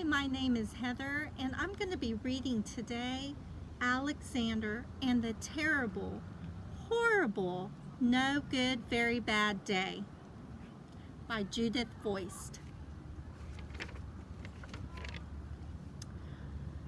my name is Heather, and I'm going to be reading today Alexander and the Terrible, Horrible, No Good, Very Bad Day by Judith Viorst.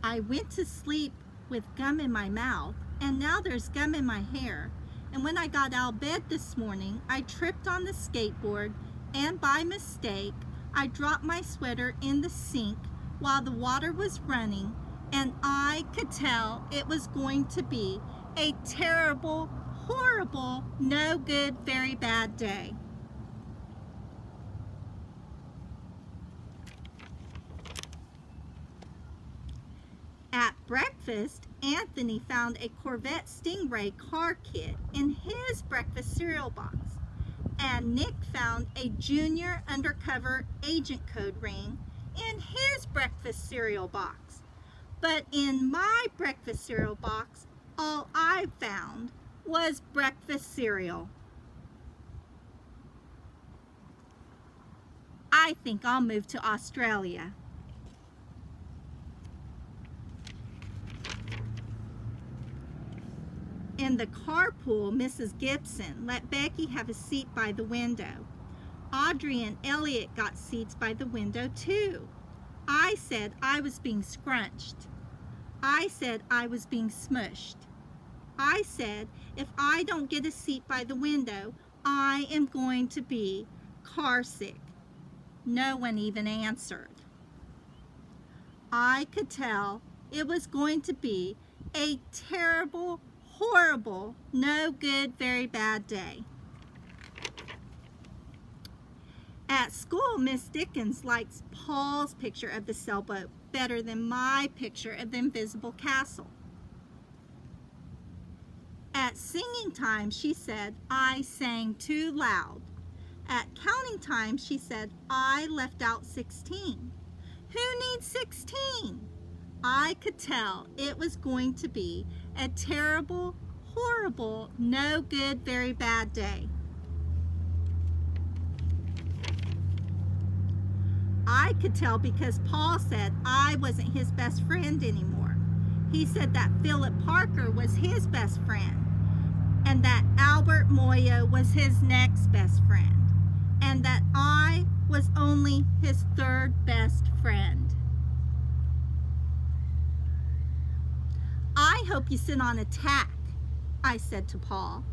I went to sleep with gum in my mouth, and now there's gum in my hair. And when I got out of bed this morning, I tripped on the skateboard, and by mistake, I dropped my sweater in the sink while the water was running, and I could tell it was going to be a terrible, horrible, no good, very bad day. At breakfast, Anthony found a Corvette Stingray car kit in his breakfast cereal box, and Nick found a junior undercover agent code ring in his breakfast cereal box. But in my breakfast cereal box, all I found was breakfast cereal. I think I'll move to Australia. In the carpool, Mrs. Gibson let Becky have a seat by the window. Audrey and Elliot got seats by the window too. I said I was being scrunched. I said I was being smushed. I said if I don't get a seat by the window, I am going to be car sick. No one even answered. I could tell it was going to be a terrible, horrible, no good, very bad day. At school, Miss Dickens likes Paul's picture of the sailboat better than my picture of the invisible castle. At singing time, she said I sang too loud. At counting time, she said I left out 16. Who needs 16? I could tell it was going to be a terrible, horrible, no good, very bad day. I could tell because Paul said I wasn't his best friend anymore. He said that Philip Parker was his best friend, and that Albert Moyo was his next best friend, and that I was only his third best friend. I hope you sit on a tack, I said to Paul.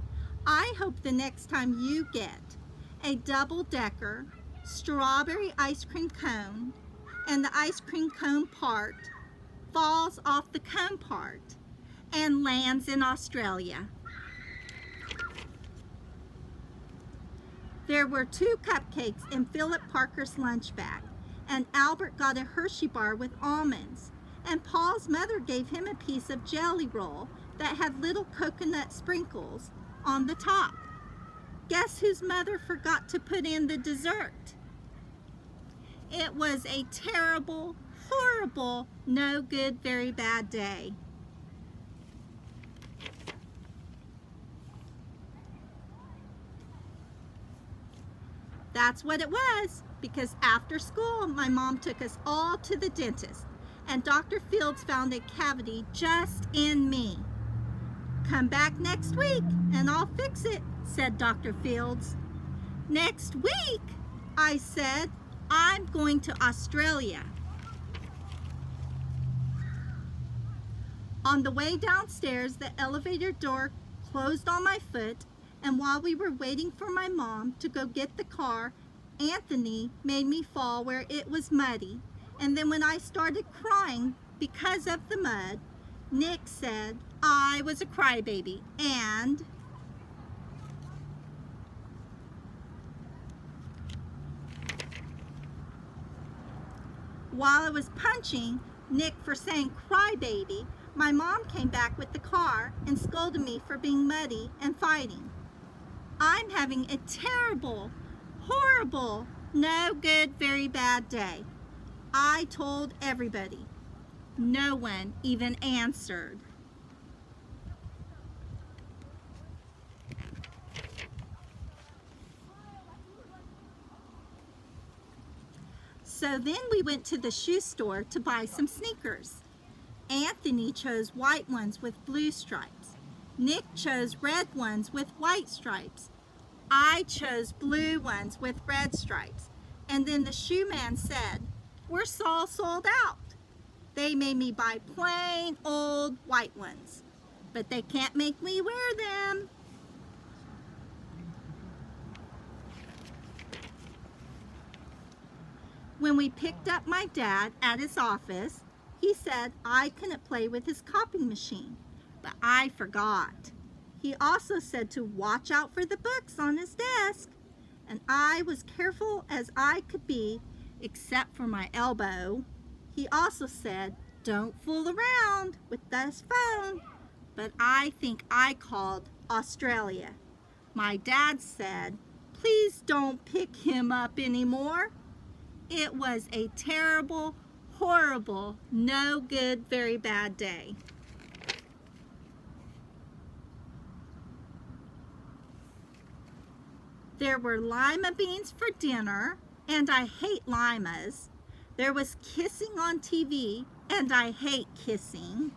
I hope the next time you get a double-decker strawberry ice cream cone and the ice cream cone part falls off the cone part and lands in Australia. There were 2 cupcakes in Philip Parker's lunch bag, and Albert got a Hershey bar with almonds, and Paul's mother gave him a piece of jelly roll that had little coconut sprinkles on the top. Guess whose mother forgot to put in the dessert? It was a terrible, horrible, no good, very bad day. That's what it was, because after school, my mom took us all to the dentist, and Dr. Fields found a cavity just in me. Come back next week and I'll fix it, said Dr. Fields. Next week, I said, I'm going to Australia. On the way downstairs, the elevator door closed on my foot, and while we were waiting for my mom to go get the car, Anthony made me fall where it was muddy. And then when I started crying because of the mud, Nick said I was a crybaby, and while I was punching Nick for saying crybaby, my mom came back with the car and scolded me for being muddy and fighting. I'm having a terrible, horrible, no good, very bad day. I told everybody. No one even answered. So then we went to the shoe store to buy some sneakers. Anthony chose white ones with blue stripes. Nick chose red ones with white stripes. I chose blue ones with red stripes. And then the shoe man said, "We're all sold out." They made me buy plain old white ones, but they can't make me wear them. When we picked up my dad at his office, he said I couldn't play with his copying machine, but I forgot. He also said to watch out for the books on his desk, and I was careful as I could be, except for my elbow. He also said, "Don't fool around with this phone," but I think I called Australia. My dad said, "Please don't pick him up anymore." It was a terrible, horrible, no good, very bad day. There were lima beans for dinner, and I hate limas. There was kissing on TV, and I hate kissing.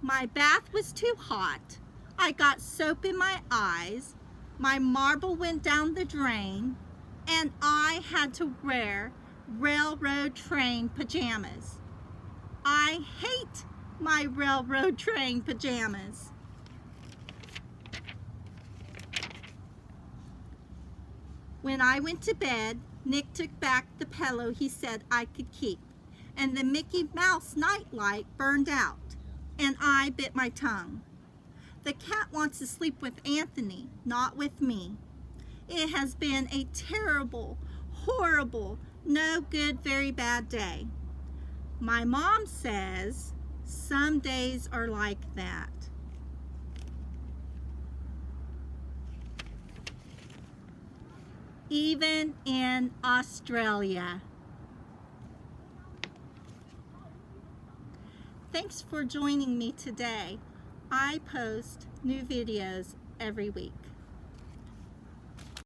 My bath was too hot. I got soap in my eyes. My marble went down the drain, and I had to wear railroad train pajamas. I hate my railroad train pajamas. When I went to bed, Nick took back the pillow he said I could keep, and the Mickey Mouse nightlight burned out, and I bit my tongue. The cat wants to sleep with Anthony, not with me. It has been a terrible, horrible, no good, very bad day. My mom says some days are like that. Even in Australia. Thanks for joining me today. I post new videos every week.